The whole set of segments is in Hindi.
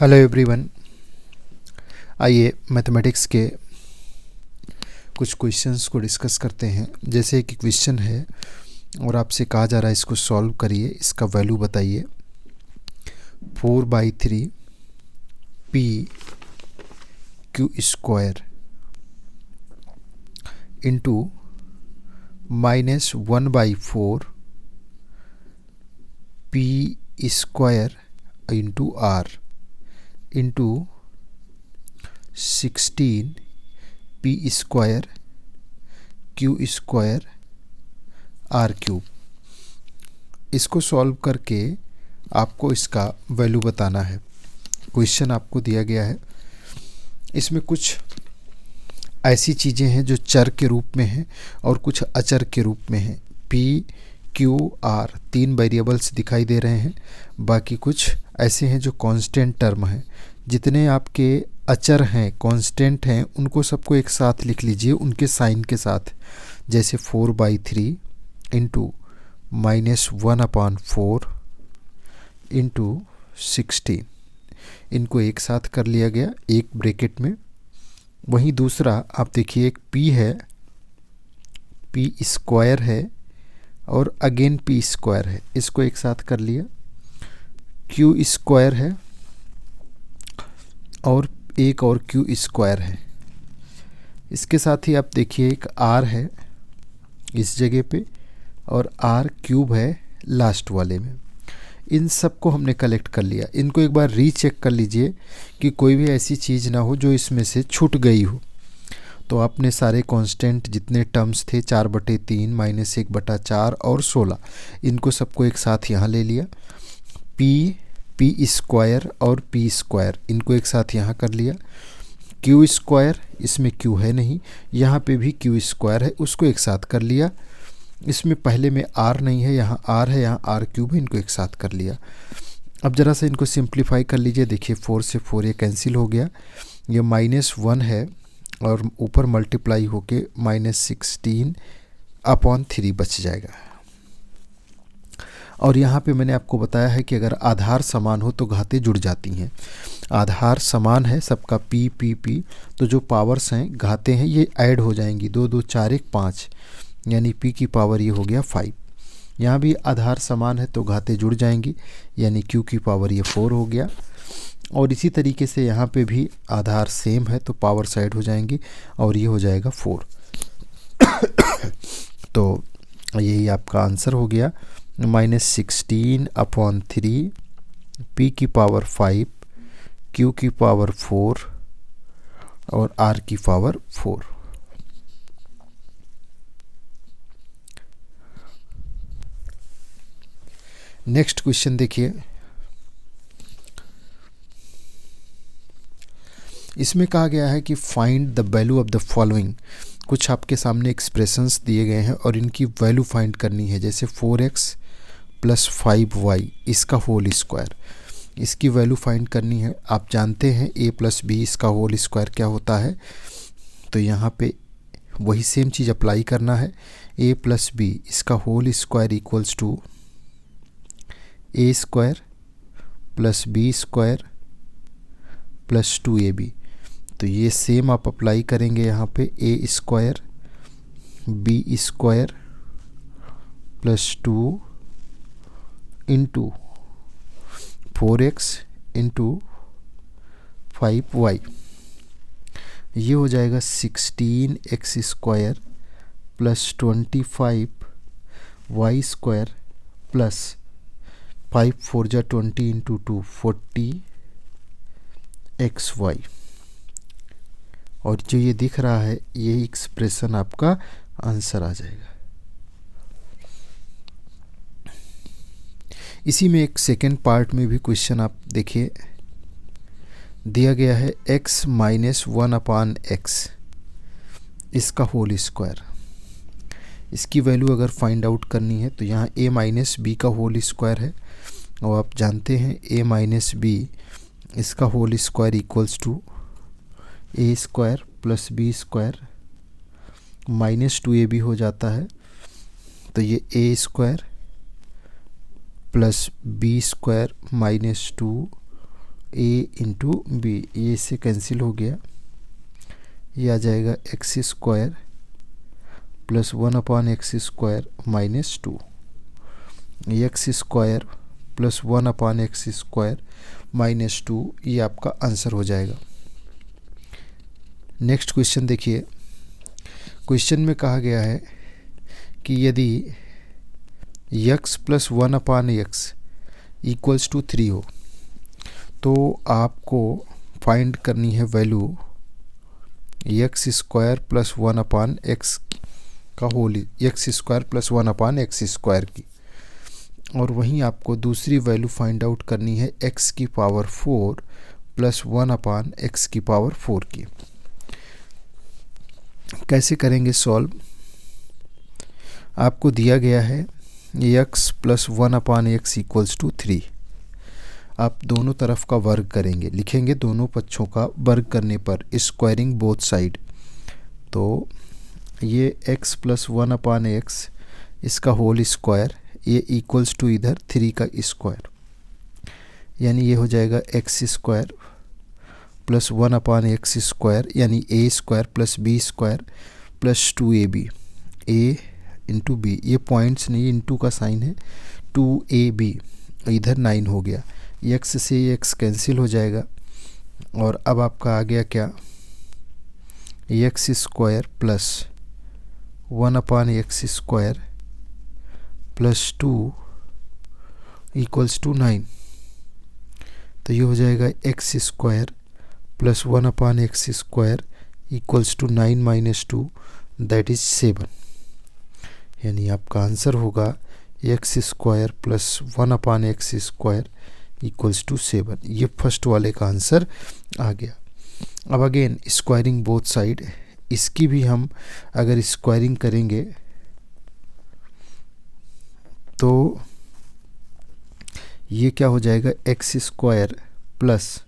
Hello everyone. आइए मैथमेटिक्स के कुछ क्वेश्चंस को डिस्कस करते हैं। जैसे एक क्वेश्चन है और आपसे कहा जा रहा है इसको सॉल्व करिए, इसका वैल्यू बताइए। 4/3 p q square into -1/4 p square into r into 16 p square q square r cube. इसको सॉल्व करके आपको इसका वैल्यू बताना है। क्वेश्चन आपको दिया गया है, इसमें कुछ ऐसी चीज़ें हैं जो चर के रूप में हैं और कुछ अचर के रूप में हैं। पी क्यू आर 3 वेरिएबल्स दिखाई दे रहे हैं, बाकी कुछ ऐसे हैं जो कांस्टेंट टर्म हैं। जितने आपके अचर हैं, कांस्टेंट हैं, उनको सबको एक साथ लिख लीजिए उनके साइन के साथ। जैसे 4/3 इंटू -1/4 इंटू 16, इनको एक साथ कर लिया गया एक ब्रैकेट में। वहीं दूसरा आप देखिए, एक पी है, पी स्क्वायर है और अगेन पी स्क्वायर है, इसको एक साथ कर लिया। क्यू स्क्वायर है और एक और क्यू स्क्वायर है। इसके साथ ही आप देखिए एक आर है इस जगह पे और आर क्यूब है लास्ट वाले में। इन सब को हमने कलेक्ट कर लिया। इनको एक बार रीचेक कर लीजिए कि कोई भी ऐसी चीज़ ना हो जो इसमें से छूट गई हो। तो आपने सारे कांस्टेंट जितने टर्म्स थे 4/3 -1/4 और 16, इनको सबको एक साथ यहाँ ले लिया। पी स्क्वायर और पी स्क्वायर, इनको एक साथ यहाँ कर लिया। क्यू स्क्वायर, इसमें क्यू है नहीं, यहाँ पे भी क्यू स्क्वायर है, उसको एक साथ कर लिया। इसमें पहले में आर नहीं है, यहाँ आर है, यहाँ आर क्यूब है, इनको एक साथ कर लिया। अब ज़रा सा इनको सिंप्लीफाई कर लीजिए। देखिए 4 से 4 ये कैंसिल हो गया, ये -1 है और ऊपर मल्टीप्लाई होके -16/3 बच जाएगा। और यहाँ पे मैंने आपको बताया है कि अगर आधार समान हो तो घातें जुड़ जाती हैं। आधार समान है सबका, पी पी पी, तो जो पावर्स हैं घातें हैं ये ऐड हो जाएंगी। 2 2 4 1 5, यानी पी की पावर ये हो गया 5। यहाँ भी आधार समान है तो घातें जुड़ जाएंगी, यानी क्यू की पावर ये 4 हो गया। और इसी तरीके से यहाँ पे भी आधार सेम है तो पावर साइड हो जाएंगी और ये हो जाएगा 4। तो यही आपका आंसर हो गया, -16/3 पी की पावर 5 क्यू की पावर 4 और आर की पावर 4। नेक्स्ट क्वेश्चन देखिए। इसमें कहा गया है कि find the value of the following. कुछ आपके सामने एक्सप्रेशंस दिए गए हैं और इनकी वैल्यू फाइंड करनी है। जैसे 4x + 5y इसका होल स्क्वायर, इसकी वैल्यू फाइंड करनी है। आप जानते हैं a + b इसका होल स्क्वायर क्या होता है, तो यहाँ पे वही सेम चीज़ अप्लाई करना है। a + b इसका whole square equals to a² + b² + 2ab। तो ये सेम आप अप्लाई करेंगे यहाँ पे, a² b² + 2 into 4x into 5y, ये हो जाएगा 16x² + 25y² + 5 4 जा 20 इंटू 2 40xy। और जो ये दिख रहा है ये एक्सप्रेशन आपका आंसर आ जाएगा। इसी में एक सेकेंड पार्ट में भी क्वेश्चन आप देखिए, दिया गया है x - 1/x इसका होल स्क्वायर। इसकी वैल्यू अगर फाइंड आउट करनी है तो यहाँ a - b का होल स्क्वायर है और आप जानते हैं a - b इसका whole square equals to a² + b² -2ab हो जाता है। तो ये a² + b² - 2 ए इंटू बी, ये इससे कैंसिल हो गया, ये आ जाएगा x square plus 1/x² minus 2, x square plus 1/x² minus 2, ये आपका आंसर हो जाएगा। नेक्स्ट क्वेश्चन देखिए, क्वेश्चन में कहा गया है कि यदि x plus 1/x equals to 3 हो तो आपको फाइंड करनी है value x square plus 1/x का whole, x square plus 1/x² की, और वहीं आपको दूसरी वैल्यू फाइंड आउट करनी है x की पावर 4 प्लस 1/x⁴ की। कैसे करेंगे सॉल्व? आपको दिया गया है x plus 1/x equals to 3, आप दोनों तरफ का वर्ग करेंगे, लिखेंगे दोनों पक्षों का वर्ग करने पर स्क्वायरिंग बोथ साइड, तो ये x प्लस 1/x इसका होल स्क्वायर, ये इक्वल्स टू इधर 3 का स्क्वायर, यानी ये हो जाएगा एक्स स्क्वायर प्लस 1/x² यानी a square plus b square plus 2ab, a into b, ये पॉइंट्स नहीं इंटू का साइन है, 2ab, इधर 9 हो गया, x से x कैंसिल हो जाएगा, और अब आपका आ गया क्या, x square plus 1/x² plus 2 equals to 9, तो ये हो जाएगा x square plus 1/x² equals to 9 minus 2 that is 7, यानी आपका आंसर होगा x square plus 1/x² equals to 7, ये फर्स्ट वाले का आंसर आ गया। अब अगेन स्क्वायरिंग बोथ साइड, इसकी भी हम अगर स्क्वायरिंग करेंगे तो ये क्या हो जाएगा, एक्स स्क्वायर प्लस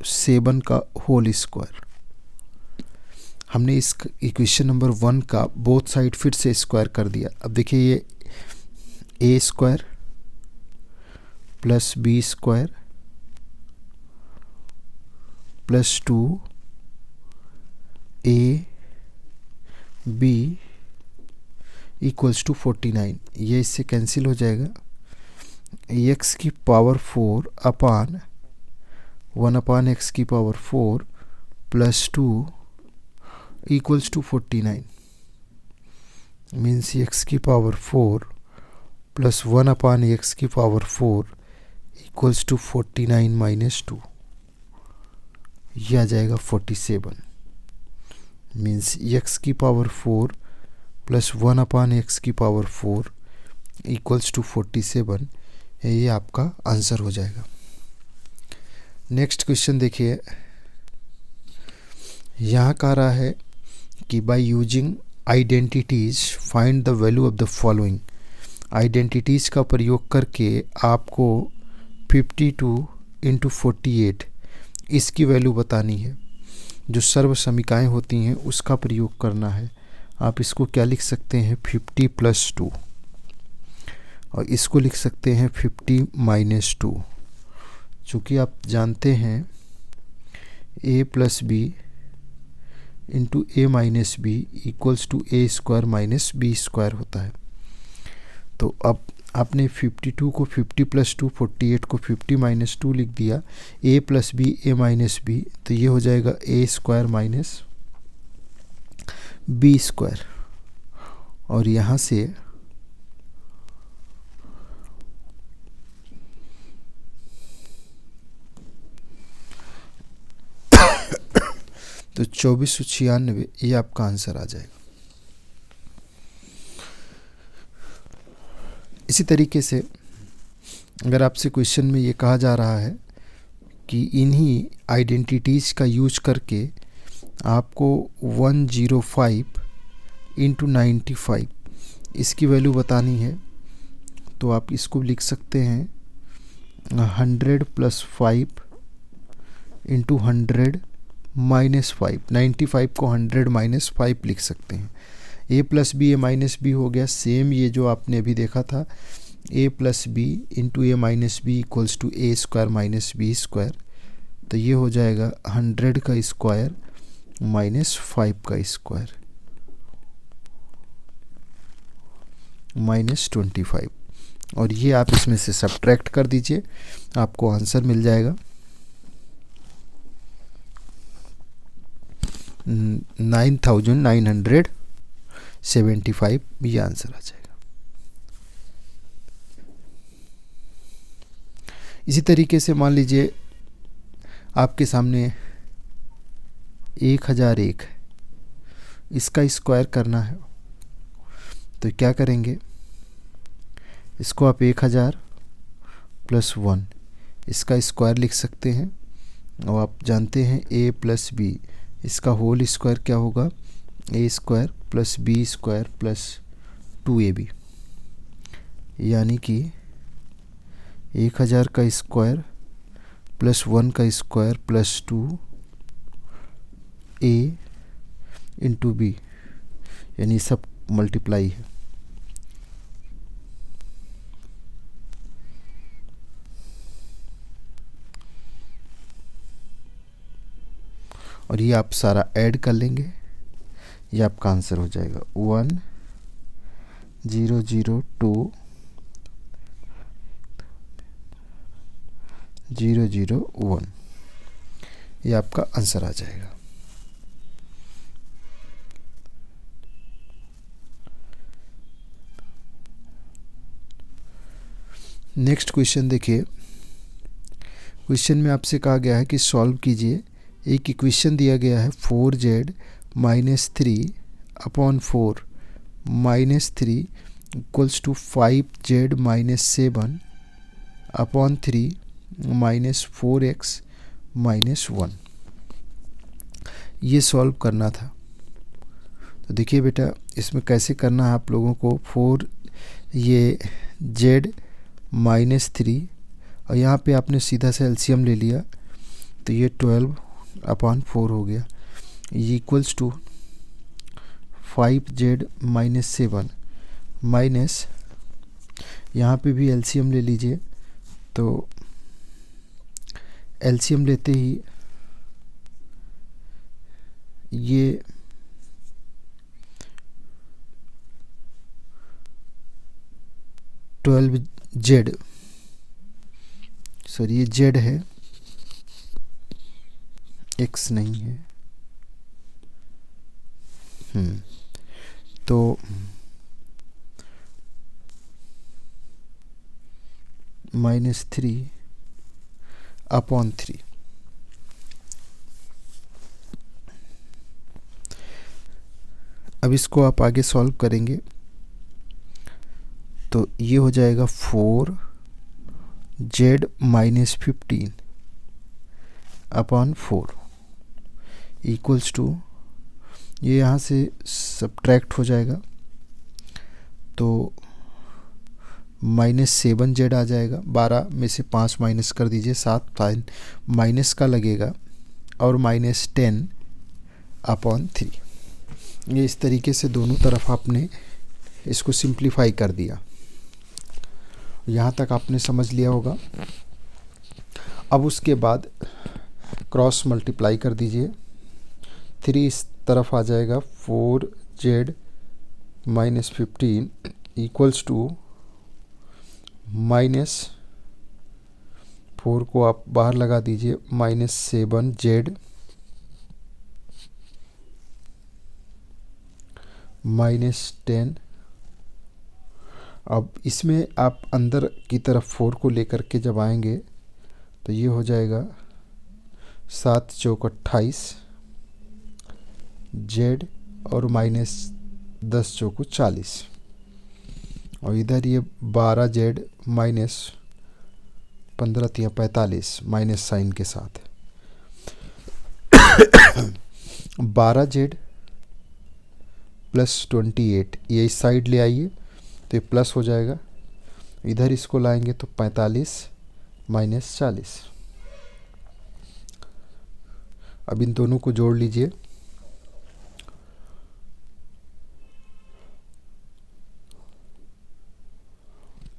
7 का होल स्क्वायर। हमने इस इक्वेशन नंबर 1 का बोथ साइड फिर से स्क्वायर कर दिया। अब देखिए ये a square plus b square plus 2 a b equals to 49, ये इससे कैंसिल हो जाएगा, एक्स की power 4 upon 1/x⁴ plus 2 equals to 49, means x की power 4 plus 1/x⁴ equals to 49 minus 2, यह आ जाएगा 47, मीन्स एक्स की power 4 plus 1/x⁴ equals to 47, ये आपका आंसर हो जाएगा। नेक्स्ट क्वेश्चन देखिए, यहाँ कह रहा है कि by using identities find the value of the following. Identities का प्रयोग करके आपको 52 × 48 इसकी वैल्यू बतानी है। जो सर्व समीकाएँ होती हैं उसका प्रयोग करना है। आप इसको क्या लिख सकते हैं, 50 + 2, और इसको लिख सकते हैं 50 - 2। चूँकि आप जानते हैं a + b × a - b equals to a² - b² होता है। तो अब आपने 52 को 50 + 2, 48 को 50 - 2 लिख दिया, a + b a - b, तो ये हो जाएगा a² - b², और यहाँ से तो 2496 ये आपका आंसर आ जाएगा। इसी तरीके से अगर आपसे क्वेश्चन में ये कहा जा रहा है कि इन्हीं आइडेंटिटीज़ का यूज करके आपको 105 × 95 इसकी वैल्यू बतानी है, तो आप इसको लिख सकते हैं 100 + 5 × 100 - 5। 95 को 100 - 5 लिख सकते हैं। a + b a - b हो गया, सेम ये जो आपने अभी देखा था a plus b into a minus b equals to a square minus b square. तो ये हो जाएगा 100 का स्क्वायर माइनस 5 का स्क्वायर माइनस 25, और ये आप इसमें से सब्ट्रैक्ट कर दीजिए, आपको आंसर मिल जाएगा 9975, ये आंसर आ जाएगा। इसी तरीके से मान लीजिए आपके सामने 1001 है, इसका स्क्वायर करना है, तो क्या करेंगे, इसको आप 1000 प्लस 1 इसका स्क्वायर लिख सकते हैं, और आप जानते हैं a प्लस बी इसका होल स्क्वायर क्या होगा, a square plus b square plus 2ab, यानी कि 1000 का स्क्वायर प्लस 1 का square plus 2a into B, यानी सब मल्टीप्लाई है। और ये आप सारा ऐड कर लेंगे, ये आपका आंसर हो जाएगा 1002,001, ये आपका आंसर आ जाएगा। नेक्स्ट क्वेश्चन देखिए, क्वेश्चन में आपसे कहा गया है कि सॉल्व कीजिए, एक इक्वेशन दिया गया है 4z minus 3 upon 4 minus 3 equals to 5z minus 7 upon 3 minus 4x minus 1, ये सॉल्व करना था। तो देखिए बेटा, इसमें कैसे करना है आप लोगों को, 4 ये z माइनस 3, और यहाँ पे आपने सीधा से एलसीएम ले लिया, तो ये 12 अपॉन 4 हो गया, ये equals to 5z minus 7 minus, यहाँ पे भी एलसीएम ले लीजिए, तो एलसीएम लेते ही ये z, सॉरी ये z है, x नहीं है, तो माइनस 3 अपॉन 3, अब इसको आप आगे सॉल्व करेंगे, तो ये हो जाएगा 4z minus 15 upon 4 equals to, ये यहाँ से सब्ट्रैक्ट हो जाएगा, तो माइनस 7z आ जाएगा, 12 में से 5 माइनस कर दीजिए, 7 माइनस का लगेगा, और माइनस 10 अपॉन 3, ये इस तरीके से दोनों तरफ आपने इसको सिंप्लीफाई कर दिया। यहाँ तक आपने समझ लिया होगा। अब उसके बाद क्रॉस मल्टीप्लाई कर दीजिए, 3 इस तरफ आ जाएगा, 4z minus 15 equals to minus 4 को आप बाहर लगा दीजिए, माइनस 7z माइनस 10। अब इसमें आप अंदर की तरफ 4 को लेकर के जब आएंगे, तो ये हो जाएगा 7 चौक 28 z, और माइनस 10 चौक 40, और इधर ये 12z माइनस 15 तिया 45 माइनस साइन के साथ 12z प्लस 28, ये इस साइड ले आइए, तो ये प्लस हो जाएगा, इधर इसको लाएंगे तो 45 माइनस 40। अब इन दोनों को जोड़ लीजिए,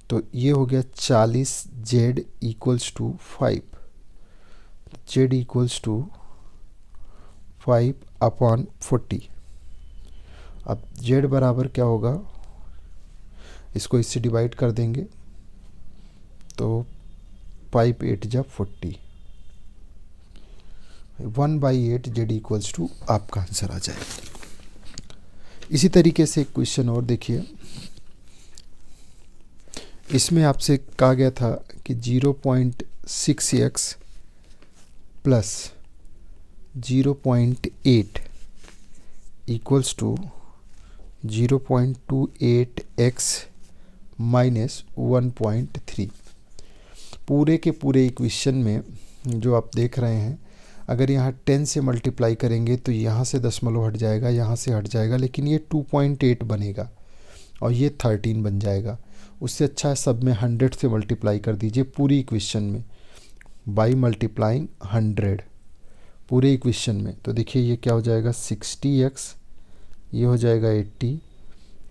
तो ये हो गया 40 z equals to 5, z equals to 5/40। अब जेड बराबर क्या होगा, इसको इससे डिवाइड कर देंगे तो 5 8 जा 40, 1/8 जेड इक्वल्स टू आपका आंसर आ जाएगा। इसी तरीके से एक क्वेश्चन और देखिए, इसमें आपसे कहा गया था कि 0.6x plus 0.8 equals to 0.28x minus 1.3। पूरे के पूरे इक्वेशन में जो आप देख रहे हैं, अगर यहाँ 10 से मल्टीप्लाई करेंगे तो यहाँ से दशमलव हट जाएगा, यहाँ से हट जाएगा, लेकिन ये 2.8 बनेगा और ये 13 बन जाएगा। उससे अच्छा है सब में 100 से मल्टीप्लाई कर दीजिए पूरी इक्वेशन में, बाई मल्टीप्लाइंग 100 पूरे इक्वेशन में। तो देखिए ये क्या हो जाएगा 60x, ये हो जाएगा 80,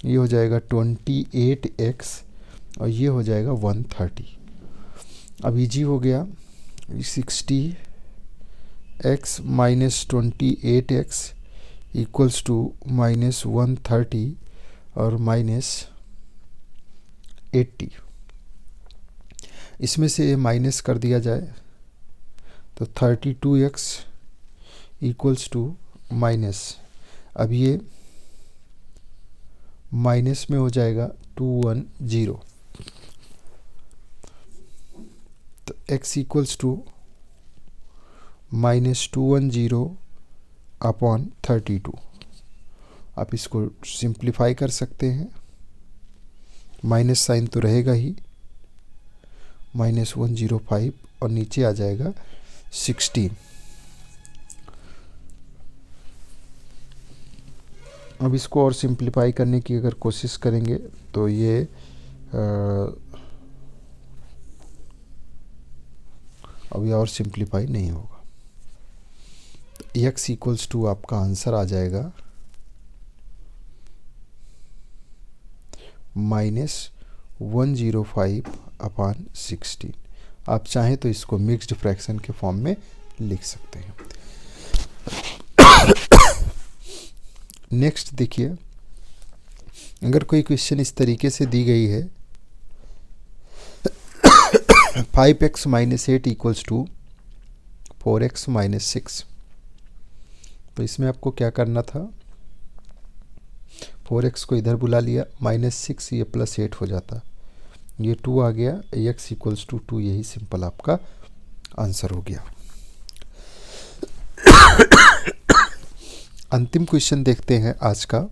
ये हो जाएगा 28x और ये हो जाएगा 130। अब इजी हो गया, 60x minus 28x equals to minus 130 और माइनस 80। इसमें से माइनस कर दिया जाए तो 32x इक्वल्स टू माइनस, अब ये माइनस में हो जाएगा 210, तो x इक्वल्स टू माइनस 210/32। आप इसको सिंप्लीफाई कर सकते हैं, माइनस साइन तो रहेगा ही, -105 और नीचे आ जाएगा 16। अब इसको और सिंप्लीफाई करने की अगर कोशिश करेंगे तो ये अभी और सिंप्लीफाई नहीं होगा। x इक्वल्स टू आपका आंसर आ जाएगा -105/16। आप चाहें तो इसको मिक्स्ड फ्रैक्शन के फॉर्म में लिख सकते हैं। नेक्स्ट देखिए, अगर कोई क्वेश्चन इस तरीके से दी गई है 5x minus 8 equals to 4x minus 6, तो इसमें आपको क्या करना था, 4x को इधर बुला लिया, -6 ये +8 हो जाता, ये 2 आ गया, x इक्वल्स टू 2, यही सिंपल आपका आंसर हो गया। अंतिम क्वेश्चन देखते हैं आज का।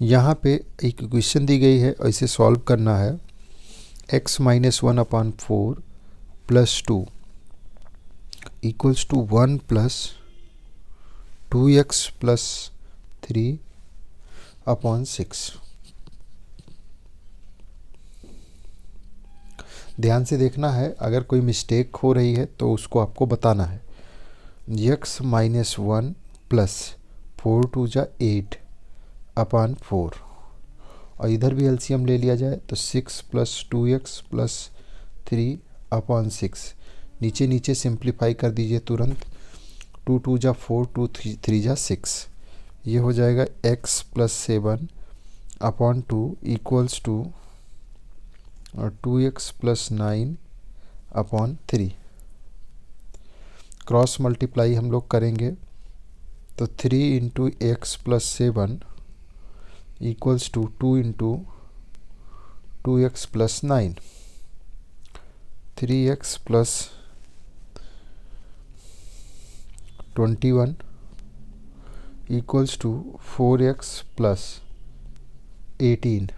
यहाँ पे एक क्वेश्चन दी गई है और इसे सॉल्व करना है। x minus 1/4 plus 2 equals to 1 plus 2x plus 3/6। ध्यान से देखना है, अगर कोई मिस्टेक हो रही है तो उसको आपको बताना है। x माइनस 1 प्लस 4 2 जा 8/4 और इधर भी एलसीएम ले लिया जाए तो 6 प्लस 2x प्लस 3/6। नीचे नीचे सिंप्लीफाई कर दीजिए तुरंत, 2 2 जा 4, 2 3 जा 6, ये हो जाएगा x plus 7/2 equals to 2x plus 9/3। Cross multiply हम लोग करेंगे तो 3 into x plus 7 equals to 2 into 2x plus 9, 3x plus 21 equals to 4x plus 18।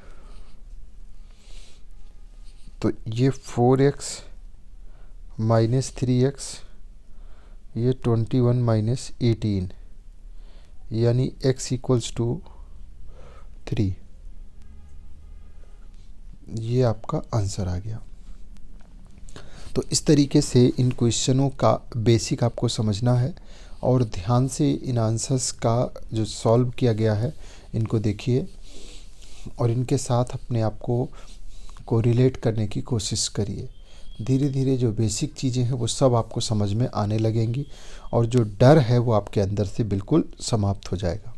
तो ये 4x माइनस 3x, ये 21 माइनस 18, यानी x इक्वल्स टू 3। ये आपका आंसर आ गया। तो इस तरीके से इन क्वेश्चनों का बेसिक आपको समझना है और ध्यान से इन आंसर्स का जो सॉल्व किया गया है इनको देखिए और इनके साथ अपने आप को को रिलेट करने की कोशिश करिए। धीरे धीरे जो बेसिक चीज़ें हैं वो सब आपको समझ में आने लगेंगी और जो डर है वो आपके अंदर से बिल्कुल समाप्त हो जाएगा।